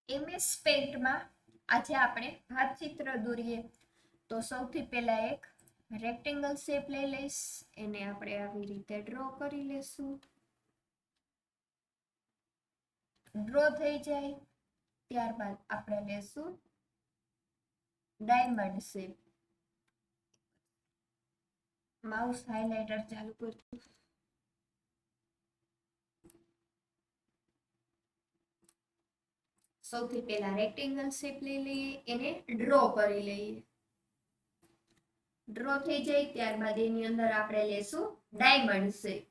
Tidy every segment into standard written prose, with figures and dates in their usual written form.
MS પેઇન્ટમાં આજે આપણે ભાતચિત્ર દોરીએ તો સૌથી પહેલા એક રેક્ટેંગલ શેપ લઈ લઈશ, એને આપણે આવી રીતે ડ્રો કરી લેશું. ડ્રો થઈ જાય ત્યારબાદ આપણે લેશું ડાયમંડ શેપ. માઉસ હાઇલાઇટર ચાલુ કરતું. સૌથી પહેલા રેક્ટેંગલ શેપ લઈ લઈએ, એને ડ્રો કરી લઈએ. ડ્રો થઈ જાય ત્યારબાદ એની અંદર આપણે લેશું diamond shape.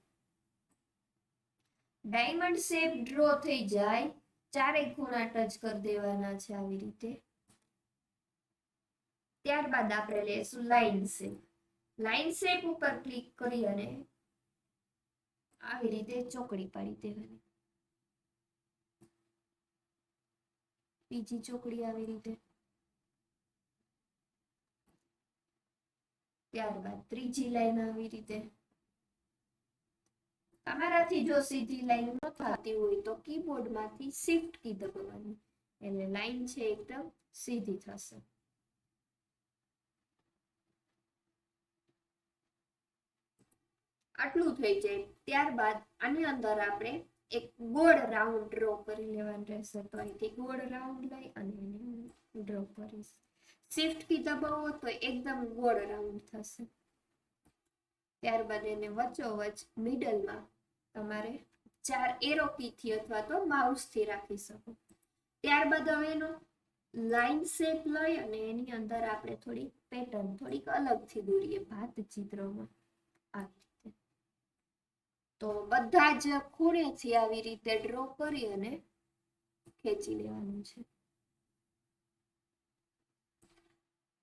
Diamond shape draw થઈ જાય, ચારેય ખૂણા ટચ કરી દેવાના છે આવી રીતે. ત્યારબાદ આપણે લેશું લાઈન શેપ. લાઈન શેપ ઉપર ક્લિક કરી અને આવી રીતે ચોકડી પાડી દેવાની. બીજી ચોકડી આવી રીતે. ત્યારબાદ ત્રીજી લાઈન આવી રીતે. તમારાથી જો સીધી લાઈન ન થતી હોય તો કીબોર્ડમાંથી શિફ્ટ કી દબાવવાની, એટલે લાઈન છે એકદમ સીધી થશે. આટલું થઈ જાય ત્યારબાદ આની અંદર આપણે એક ગોળ રાઉન્ડ ડ્રો કરી લેવાનું રહેશે. તો અહીંથી ગોળ રાઉન્ડ લઈ અને એને ડ્રો કરીશ. શિફ્ટ કી દબાવો તો એકદમ ગોળ રાઉન્ડ થશે. ત્યારબાદ એને વચ્ચોવચ મિડલમાં તમારે 4 એરો કીથી અથવા તો માઉસથી રાખી શકો. ત્યારબાદ હવે એનો લાઈન શેપ લઈ અને એની અંદર આપણે થોડી પેટર્ન થોડીક અલગથી દોરીએ ભાતચિત્રમાં. આવી રીતે તો બધા જ ખૂણેથી આવી રીતે ડ્રો કરી અને ખેંચી લેવાનું છે.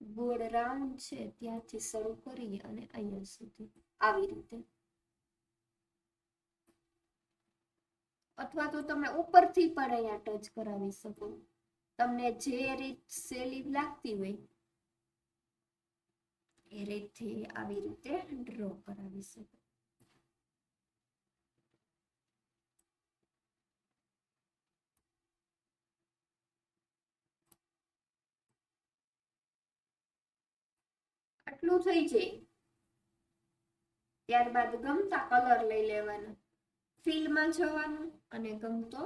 ગોળ રાઉન્ડ છે ત્યાંથી શરૂ કરી અને અહીંયા સુધી આવી રીતે. અથવા તો તમે ઉપરથી પણ અહીંયા ટચ કરાવી શકો. તમને જે રીત સહેલી લાગતી હોય એ રીતથી આવી રીતે ડ્રો કરાવી શકો. આટલું થઈ જાય ત્યારબાદ ગમતા કલર લઈ લેવાના. ફિલમાં જવાનું અને ગમતો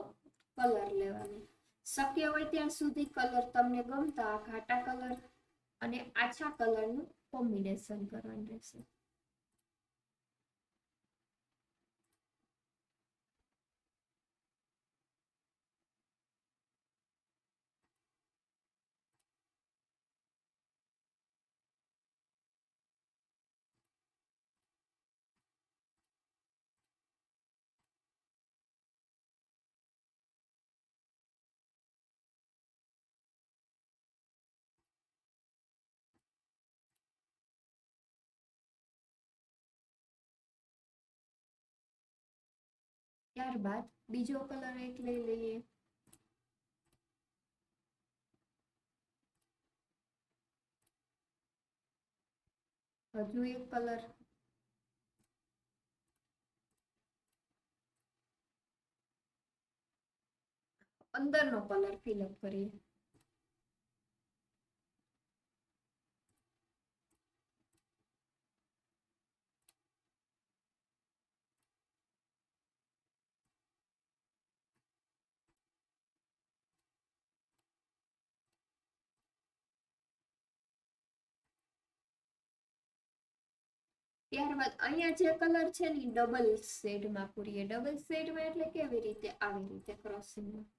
કલર લેવાનો. શક્ય હોય ત્યાં સુધી કલર તમને ગમતા ઘાટા કલર અને આછા કલરનું કોમ્બિનેશન કરવાનું રહેશે. ત્યારબાદ બીજો કલર એક લઈ લઈએ. હજુ એક કલર. અંદરનો કલર ફિલઅપ કરીએ. ત્યારબાદ અહીંયા જે કલર છે ને ડબલ શેડમાં પૂરીએ. ડબલ શેડમાં એટલે કેવી રીતે? આવી રીતે ક્રોસિંગમાં.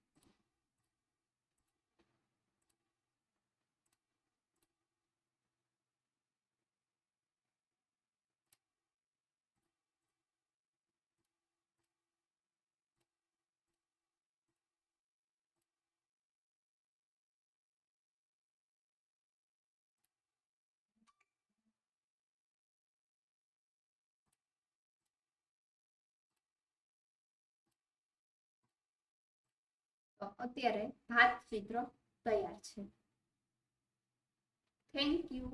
તો અત્યારે ભાતચિત્ર તૈયાર છે. Thank you.